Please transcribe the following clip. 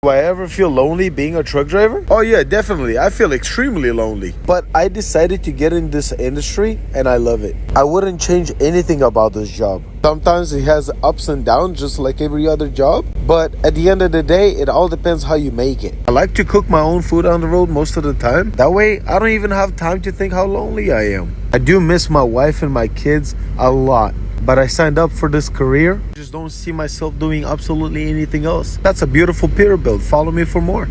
Do I ever feel lonely being a truck driver? Oh yeah, definitely. I feel extremely lonely. But I decided to get in this industry and I love it. I wouldn't change anything about this job. Sometimes it has ups and downs just like every other job. But at the end of the day, it all depends how you make it. I like to cook my own food on the road most of the time. That way, I don't even have time to think how lonely I am. I do miss my wife and my kids a lot. But I signed up for this career. Just don't see myself doing absolutely anything else. That's a beautiful peer build. Follow me for more.